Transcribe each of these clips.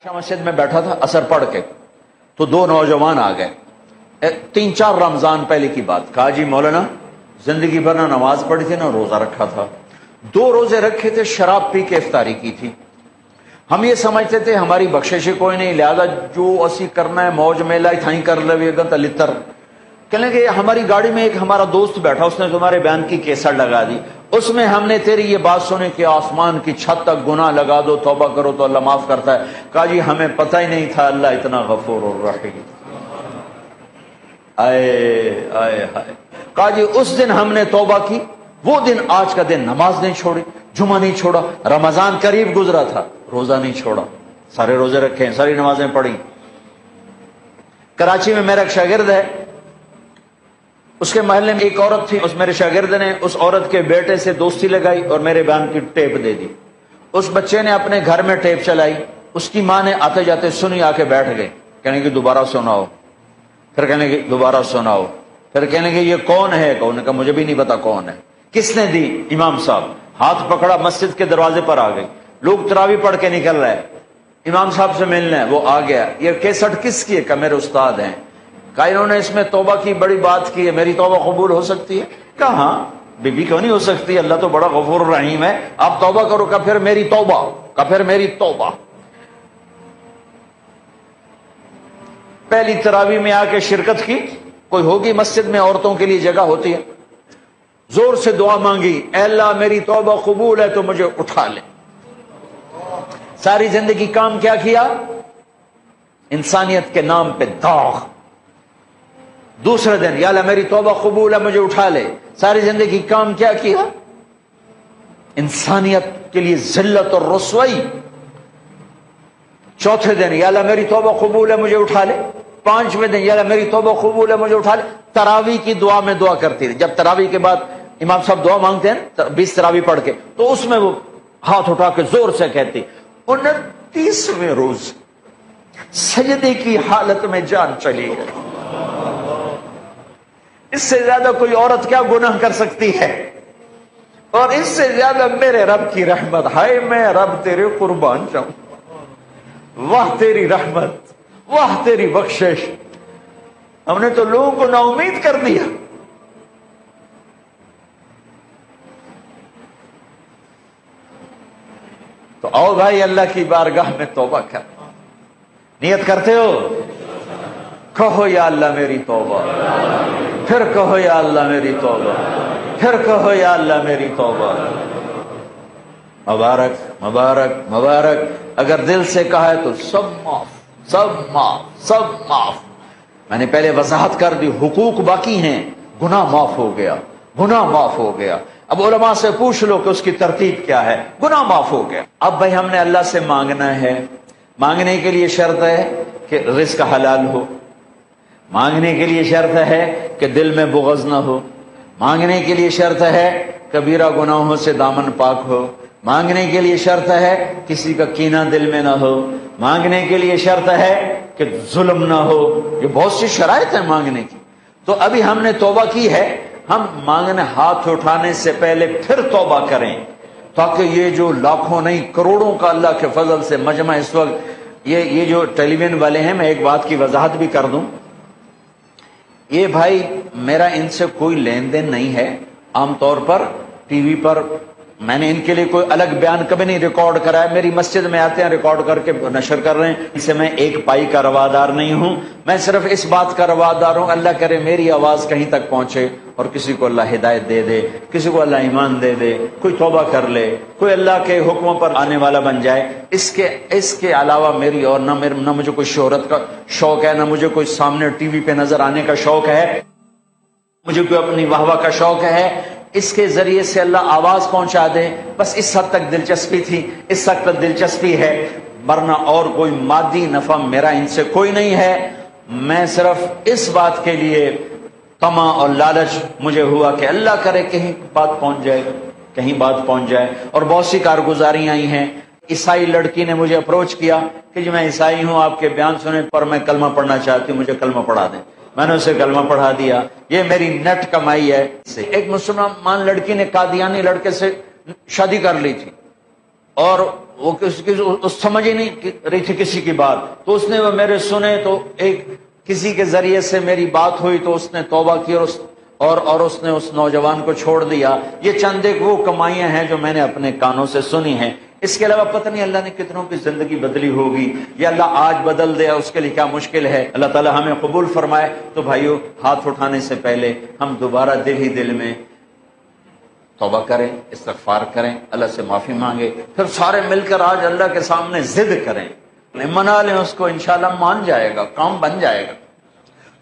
مسجد میں بیٹھا تھا اثر پڑھ کے تو دو نوجوان آ گئے. 3-4 رمضان پہلے کی بات. کہا جی مولانا زندگی بھر نہ نماز پڑھی تھی نہ روزہ رکھا تھا, 2 روزے رکھے تھے, شراب پی کے افطاری کی تھی. ہم یہ سمجھتے تھے ہماری بخشش کوئی نہیں, لہذا جو اسی کرنا ہے موج میلہ تھائیں کر لے گا تلتر. کہنے کہ ہماری گاڑی میں ایک ہمارا دوست بیٹھا, اس نے تمہارے بیان کی کیسٹ لگا دی, اس میں ہم نے تیری یہ بات سنی کہ آسمان کی چھت تک گناہ لگا دو, توبہ کرو تو اللہ معاف کرتا ہے. کہا جی ہمیں پتہ ہی نہیں تھا اللہ اتنا غفور اور رحیم. آئے آئے ہائے. کہا جی اس دن ہم نے توبہ کی, وہ دن آج کا دن نماز نہیں چھوڑی, جمعہ نہیں چھوڑا, رمضان قریب گزرا تھا روزہ نہیں چھوڑا, سارے روزے رکھے ہیں, ساری نمازیں پڑھی. کراچی میں میرا ایک شاگرد ہے, اس کے محلے میں ایک عورت تھی, اس میرے شاگرد نے اس عورت کے بیٹے سے دوستی لگائی اور میرے بیان کی ٹیپ دے دی. اس بچے نے اپنے گھر میں ٹیپ چلائی, اس کی ماں نے آتے جاتے سنی, آ کے بیٹھ گئے, کہنے کہ دوبارہ سناؤ, پھر کہنے کہ دوبارہ سناؤ, پھر کہنے کہ یہ کون ہے, کون نے کہا مجھے بھی نہیں پتا کون ہے. کس نے دی؟ امام صاحب. ہاتھ پکڑا, مسجد کے دروازے پر آ گئی, لوگ تراویح پڑھ کے نکل رہے, امام صاحب سے ملنا ہے, وہ آ گیا. یہ کیسٹ کس کی ہے؟ کہ میرے استاد ہیں. کہا انہوں نے اس میں توبہ کی بڑی بات کی ہے, میری توبہ قبول ہو سکتی ہے؟ کہا ہاں بی بی کیوں نہیں ہو سکتی, اللہ تو بڑا غفور رحیم ہے, آپ توبہ کرو. کہا پھر میری توبہ, کہا پھر میری توبہ. پہلی تراویح میں آ کے شرکت کی, کوئی ہوگی مسجد میں عورتوں کے لیے جگہ ہوتی ہے, زور سے دعا مانگی, اے اللہ میری توبہ قبول ہے تو مجھے اٹھا لے. ساری زندگی کام کیا کیا؟ انسانیت کے نام پہ داغ. دوسرے دن یا اللہ میری توبہ قبول ہے مجھے اٹھا لے. ساری زندگی کام کیا کیا؟ انسانیت کے لیے ذلت اور رسوائی. چوتھے دن یا اللہ میری توبہ قبول ہے مجھے اٹھا لے. 5ویں دن یا اللہ میری توبہ قبول ہے مجھے اٹھا لے. تراویح کی دعا میں دعا کرتی تھی. جب تراویح کے بعد امام صاحب دعا مانگتے ہیں 20 تراویح پڑھ کے, تو اس میں وہ ہاتھ اٹھا کے زور سے کہتی 29ویں روز سجدے کی حالت میں جان چلی گئی. اس سے زیادہ کوئی عورت کیا گناہ کر سکتی ہے؟ اور اس سے زیادہ میرے رب کی رحمت. ہائے میں رب تیرے قربان جاؤں, واہ تیری رحمت, واہ تیری بخشش. ہم نے تو لوگوں کو نا امید کر دیا. تو آؤ بھائی اللہ کی بارگاہ میں توبہ کر. نیت کرتے ہو؟ کہو یا اللہ میری توبہ, پھر کہو یا اللہ میری توبہ, پھر کہو یا اللہ میری توبہ. مبارک مبارک مبارک. اگر دل سے کہا ہے تو سب معاف, سب معاف, سب معاف. میں نے پہلے وضاحت کر دی, حقوق باقی ہیں, گناہ معاف ہو گیا, گناہ معاف ہو گیا. اب علماء سے پوچھ لو کہ اس کی ترتیب کیا ہے, گناہ معاف ہو گیا. اب بھائی ہم نے اللہ سے مانگنا ہے, مانگنے کے لیے شرط ہے کہ رزق حلال ہو, مانگنے کے لیے شرط ہے کہ دل میں بغض نہ ہو, مانگنے کے لیے شرط ہے کبیرہ گناہوں سے دامن پاک ہو, مانگنے کے لیے شرط ہے کسی کا کینہ دل میں نہ ہو, مانگنے کے لیے شرط ہے کہ ظلم نہ ہو. یہ بہت سی شرائط ہیں مانگنے کی. تو ابھی ہم نے توبہ کی ہے, ہم مانگنے ہاتھ اٹھانے سے پہلے پھر توبہ کریں, تاکہ یہ جو لاکھوں نہیں کروڑوں کا اللہ کے فضل سے مجمع اس وقت یہ جو ٹیلی ویژن والے ہیں, میں ایک بات کی وضاحت بھی کر دوں. یہ بھائی میرا ان سے کوئی لین دین نہیں ہے. عام طور پر ٹی وی پر میں نے ان کے لیے کوئی الگ بیان کبھی نہیں ریکارڈ کرا ہے. میری مسجد میں آتے ہیں ریکارڈ کر کے نشر کر رہے ہیں. اس سے میں ایک پائی کا روادار نہیں ہوں. میں صرف اس بات کا روادار ہوں, اللہ کرے میری آواز کہیں تک پہنچے اور کسی کو اللہ ہدایت دے دے, کسی کو اللہ ایمان دے دے, کوئی توبہ کر لے, کوئی اللہ کے حکموں پر آنے والا بن جائے. اس کے علاوہ میری اور نہ مجھے کوئی شہرت کا شوق ہے, نہ مجھے کوئی سامنے ٹی وی پہ نظر آنے کا شوق ہے, مجھے کوئی اپنی واہ واہ کا شوق ہے. اس کے ذریعے سے اللہ آواز پہنچا دے, بس اس حد تک دلچسپی تھی, اس حد تک دلچسپی ہے, ورنہ اور کوئی مادی نفع میرا ان سے کوئی نہیں ہے. میں صرف اس بات کے لیے طمع اور لالچ مجھے ہوا کہ اللہ کرے کہیں بات پہنچ جائے, کہیں بات پہنچ جائے. اور بہت سی کارگزاریاں آئی ہیں. عیسائی لڑکی نے مجھے اپروچ کیا کہ جی میں عیسائی ہوں, آپ کے بیان سنے پر میں کلمہ پڑھنا چاہتی ہوں, مجھے کلمہ پڑھا دیں. میں نے اسے کلمہ پڑھا دیا. یہ میری نیٹ کمائی ہے. ایک مسلمان لڑکی نے قادیانی لڑکے سے شادی کر لی تھی اور وہ سمجھ ہی نہیں رہی تھی کسی کی بات، تو اس نے وہ میرے سنے، تو ایک کسی کے ذریعے سے میری بات ہوئی تو اس نے توبہ کی اور اس نے اس نوجوان کو چھوڑ دیا۔ یہ چند ایک وہ کمائیاں ہیں جو میں نے اپنے کانوں سے سنی ہیں، اس کے علاوہ پتہ نہیں اللہ نے کتنوں کی زندگی بدلی ہوگی، یا اللہ آج بدل دے اس کے لیے کیا مشکل ہے۔ اللہ تعالی ہمیں قبول فرمائے۔ تو بھائیو، ہاتھ اٹھانے سے پہلے ہم دوبارہ دل ہی دل میں توبہ کریں، استغفار کریں، اللہ سے معافی مانگے، پھر سارے مل کر آج اللہ کے سامنے ضد کریں، منا لیں اس کو، انشاءاللہ مان جائے گا، کام بن جائے گا۔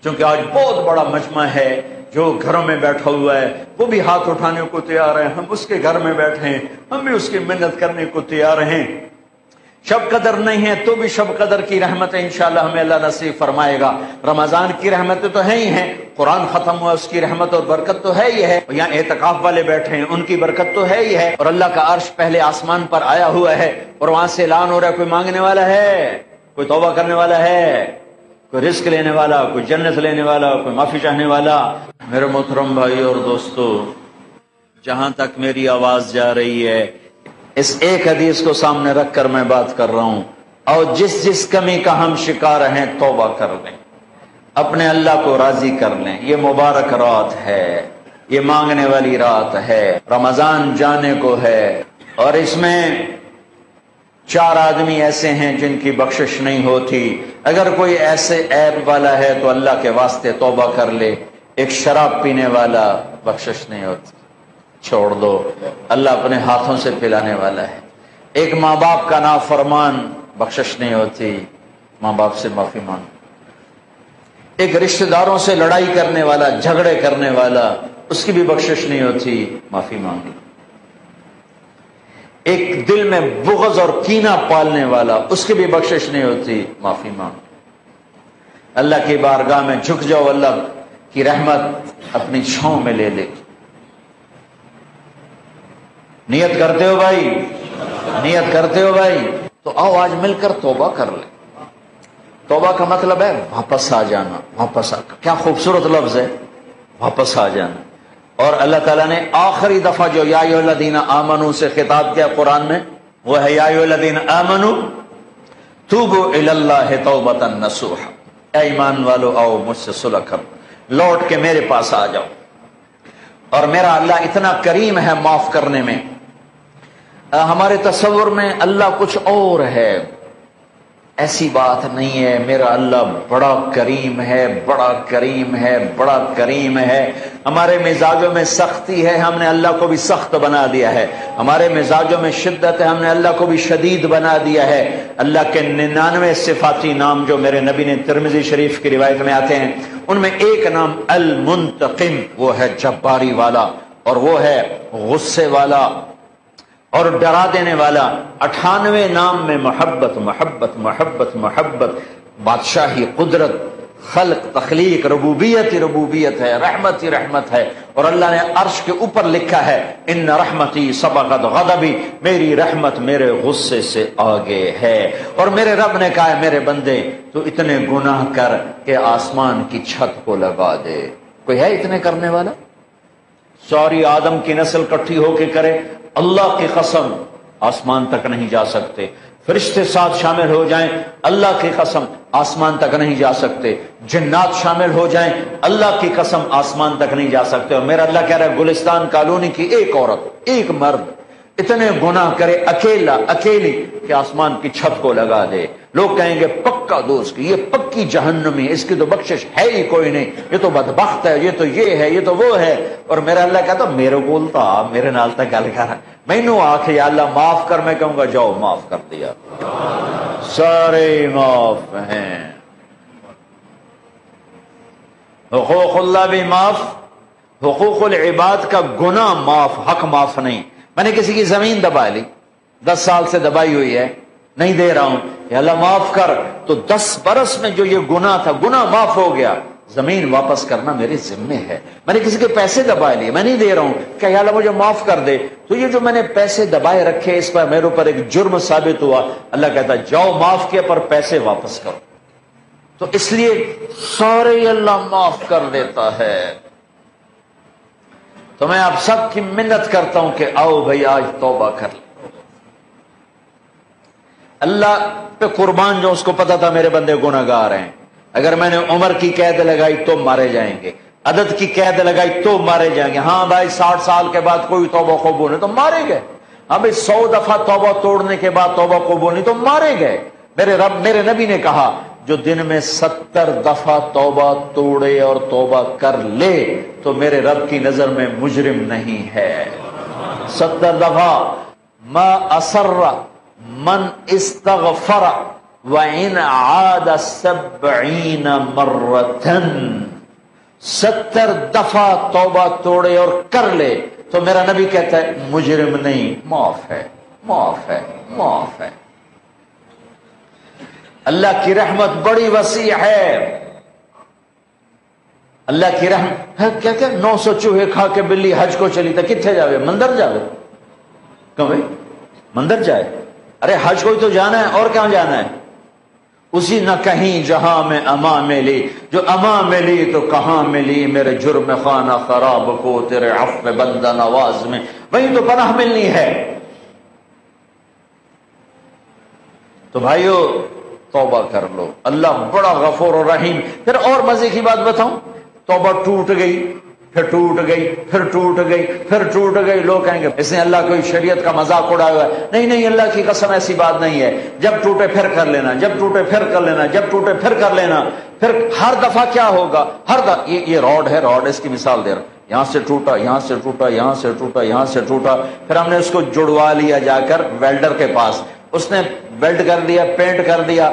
چونکہ آج بہت بڑا مجمع ہے جو گھروں میں بیٹھا ہوا ہے، وہ بھی ہاتھ اٹھانے کو تیار ہیں، ہم اس کے گھر میں بیٹھے ہیں، ہم بھی اس کی منت کرنے کو تیار ہیں۔ شب قدر نہیں ہے تو بھی شب قدر کی رحمتیں انشاءاللہ ہمیں اللہ نصیب فرمائے گا۔ رمضان کی رحمتیں تو ہیں ہی ہیں، قرآن ختم ہوا اس کی رحمت اور برکت تو ہے ہی ہے، یہاں اعتکاف والے بیٹھے ہیں ان کی برکت تو ہے ہی ہے، اور اللہ کا عرش پہلے آسمان پر آیا ہوا ہے اور وہاں سے اعلان ہو رہا ہے کوئی مانگنے والا ہے، کوئی توبہ کرنے والا ہے، کوئی رزق لینے والا، کوئی جنت لینے والا، کوئی معافی چاہنے والا۔ میرے محترم بھائی اور دوستو، جہاں تک میری آواز جا رہی ہے اس ایک حدیث کو سامنے رکھ کر میں بات کر رہا ہوں، اور جس کمی کا ہم شکار ہیں توبہ کر لیں، اپنے اللہ کو راضی کر لیں۔ یہ مبارک رات ہے، یہ مانگنے والی رات ہے، رمضان جانے کو ہے، اور اس میں 4 آدمی ایسے ہیں جن کی بخشش نہیں ہوتی۔ اگر کوئی ایسے عیب والا ہے تو اللہ کے واسطے توبہ کر لے۔ ایک شراب پینے والا، بخشش نہیں ہوتی، چھوڑ دو، اللہ اپنے ہاتھوں سے پلانے والا ہے۔ ایک ماں باپ کا نافرمان، بخشش نہیں ہوتی، ماں باپ سے معافی مانگ۔ ایک رشتہ داروں سے لڑائی کرنے والا، جھگڑے کرنے والا، اس کی بھی بخشش نہیں ہوتی، معافی مانگ۔ ایک دل میں بغض اور کینہ پالنے والا، اس کی بھی بخشش نہیں ہوتی، معافی مانگ۔ اللہ کی بارگاہ میں جھک جاؤ، اللہ کی رحمت اپنی چھاؤں میں لے لے۔ نیت کرتے ہو بھائی؟ نیت کرتے ہو بھائی؟ تو آؤ آج مل کر توبہ کر لیں۔ توبہ کا مطلب ہے واپس آ جانا، واپس آ، کیا خوبصورت لفظ ہے، واپس آ جانا۔ اور اللہ تعالیٰ نے آخری دفعہ جو یا ایھا الذین آمنوا سے خطاب کیا قرآن میں، وہ ہے یا ایھا الذین آمنوا توبوا الی اللہ توبۃ نصوحا، اے ایمان والو آؤ مجھ سے صلح کرو، لوٹ کے میرے پاس آ جاؤ۔ اور میرا اللہ اتنا کریم ہے معاف کرنے میں، ہمارے تصور میں اللہ کچھ اور ہے، ایسی بات نہیں ہے۔ میرا اللہ بڑا کریم ہے، بڑا کریم ہے، بڑا کریم ہے۔ ہمارے مزاجوں میں سختی ہے، ہم نے اللہ کو بھی سخت بنا دیا ہے۔ ہمارے مزاجوں میں شدت ہے، ہم نے اللہ کو بھی شدید بنا دیا ہے۔ اللہ کے 99 صفاتی نام جو میرے نبی نے ترمذی شریف کی روایت میں آتے ہیں، ان میں ایک نام المنتقم، وہ ہے جباری والا، اور وہ ہے غصے والا اور ڈرا دینے والا۔ 98 نام میں محبت محبت محبت محبت، بادشاہی، قدرت، خلق، تخلیق، ربوبیت ہی ربوبیت ہے، رحمت ہی رحمت ہے۔ اور اللہ نے عرش کے اوپر لکھا ہے ان رحمتی سبقت غضبی، میری رحمت میرے غصے سے آگے ہے۔ اور میرے رب نے کہا ہے میرے بندے تو اتنے گناہ کر کہ آسمان کی چھت کو لگا دے۔ کوئی ہے اتنے کرنے والا؟ ساری آدم کی نسل کٹھی ہو کے کرے، اللہ کی قسم آسمان تک نہیں جا سکتے۔ فرشتے ساتھ شامل ہو جائیں، اللہ کی قسم آسمان تک نہیں جا سکتے۔ جنات شامل ہو جائیں، اللہ کی قسم آسمان تک نہیں جا سکتے۔ اور میرا اللہ کہہ رہا ہے گلستان کالونی کی ایک عورت، ایک مرد اتنے گناہ کرے اکیلا اکیلی کہ آسمان کی چھت کو لگا دے، لوگ کہیں گے پکا دوست، یہ پکی جہنمی، اس کی تو بخشش ہے ہی کوئی نہیں، یہ تو بدبخت ہے، یہ تو یہ ہے، یہ تو وہ ہے۔ اور میرا اللہ کہتا میرے بولتا میرے نال تک گل کر، مینوں آکھ یا اللہ معاف کر، میں کہوں گا جاؤ معاف کر دیا، سارے معاف ہیں۔ حقوق اللہ بھی معاف، حقوق العباد کا گناہ معاف، حق معاف نہیں۔ میں نے کسی کی زمین دبا لی، 10 سال سے دبائی ہوئی ہے، نہیں دے رہا ہوں، یا اللہ معاف کر، تو 10 برس میں جو یہ گناہ تھا، گناہ معاف ہو گیا، زمین واپس کرنا میرے ذمے ہے۔ میں نے کسی کے پیسے دبائے لیے، میں نہیں دے رہا ہوں، کہ یا اللہ مجھے معاف کر دے، تو یہ جو میں نے پیسے دبائے رکھے اس پر میرے اوپر ایک جرم ثابت ہوا، اللہ کہتا جاؤ معاف کیا پر پیسے واپس کرو۔ تو اس لیے سارے اللہ معاف کر دیتا ہے۔ تو میں آپ سب کی منت کرتا ہوں کہ آؤ بھائی آج توبہ کر لیں۔ اللہ پہ قربان جو اس کو پتا تھا میرے بندے گناہگار ہیں، اگر میں نے عمر کی قید لگائی تو مارے جائیں گے، عدد کی قید لگائی تو مارے جائیں گے، ہاں بھائی 60 سال کے بعد کوئی توبہ قبول نہیں تو مارے گئے، ہاں بھائی 100 دفعہ توبہ توڑنے کے بعد توبہ قبول نہیں تو مارے گئے۔ میرے نبی نے کہا جو دن میں 70 دفعہ توبہ توڑے اور توبہ کر لے تو میرے رب کی نظر میں مجرم نہیں ہے۔ 70 دفعہ ما اسر من استغفر وَإِنْ عَادَ 70 مرتن، 70 دفعہ توبہ توڑے اور کر لے تو میرا نبی کہتا ہے مجرم نہیں، معاف ہے، معاف ہے، معاف ہے۔ اللہ کی رحمت بڑی وسیع ہے، اللہ کی رحمت کیا 900 چوہے کھا کے بلی حج کو چلی تھا، کتنے جاوے؟ مندر جاوے؟ کیوں بھائی مندر جائے؟ ارے حج کو ہی تو جانا ہے، اور کہاں جانا ہے؟ اسی نہ کہیں جہاں میں اما ملی، جو اما ملی تو کہاں ملی، میرے جرم خانہ خراب کو تیرے عفو بندہ نواز میں، وہیں تو پناہ ملنی ہے۔ تو بھائیو توبہ کر لو، اللہ بڑا غفور و رحیم۔ پھر اور مزے کی بات بتاؤں، توبہ ٹوٹ گئی، پھر ٹوٹ گئی، پھر ٹوٹ گئی، پھر ٹوٹ گئی، لوگ کہیں گے اس نے اللہ کوئی شریعت کا مذاق اڑایا ہوا ہے۔ نہیں نہیں، اللہ کی قسم ایسی بات نہیں ہے، جب ٹوٹے پھر کر لینا، جب ٹوٹے پھر کر لینا، جب ٹوٹے پھر کر لینا۔ پھر ہر دفعہ کیا ہوگا، ہر دفعہ یہ روڈ ہے، روڈ اس کی مثال دے رہا ہوں، یہاں سے ٹوٹا، یہاں سے ٹوٹا، یہاں سے ٹوٹا، یہاں سے ٹوٹا، پھر ہم نے اس کو جڑوا لیا جا کر ویلڈر کے پاس، اس نے ویلڈ کر دیا، پینٹ کر دیا۔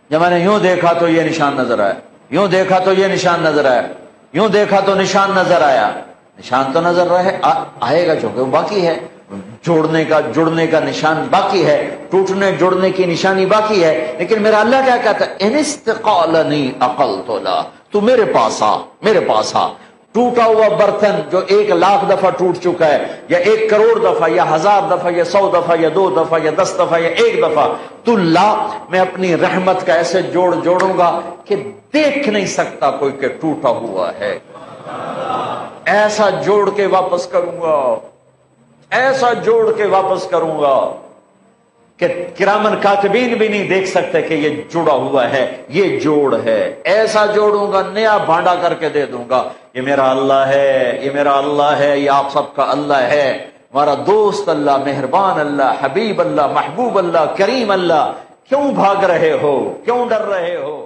جب میں نے یوں دیکھا تو یہ نشان نظر آیا، یوں دیکھا تو یہ نشان نظر آیا، یوں دیکھا تو نشان نظر آیا، نشان تو نظر رہے آئے گا چونکہ وہ باقی ہے، جڑنے کا نشان باقی ہے، ٹوٹنے جڑنے کی نشانی باقی ہے۔ لیکن میرا اللہ کیا کہتا ہے، ان استقالنی عقلت لا، تو میرے پاس آ، میرے پاس آ۔ ٹوٹا ہوا برتن جو 1,00,000 دفعہ ٹوٹ چکا ہے، یا 1 کروڑ دفعہ، یا 1000 دفعہ، یا 100 دفعہ، یا 2 دفعہ، یا 10 دفعہ، یا 1 دفعہ، تو لا، میں اپنی رحمت کا ایسے جوڑوں گا کہ دیکھ نہیں سکتا کوئی کہ ٹوٹا ہوا ہے، ایسا جوڑ کے واپس کروں گا، ایسا جوڑ کے واپس کروں گا کہ کرامن کاتبین بھی نہیں دیکھ سکتے کہ یہ جڑا ہوا ہے، یہ جوڑ ہے۔ ایسا جوڑوں گا، نیا بھانڈا کر کے دے دوں گا، یہ میرا اللہ ہے، یہ میرا اللہ ہے، یہ آپ سب کا اللہ ہے، ہمارا دوست اللہ، مہربان اللہ، حبیب اللہ، محبوب اللہ، کریم اللہ۔ کیوں بھاگ رہے ہو، کیوں ڈر رہے ہو؟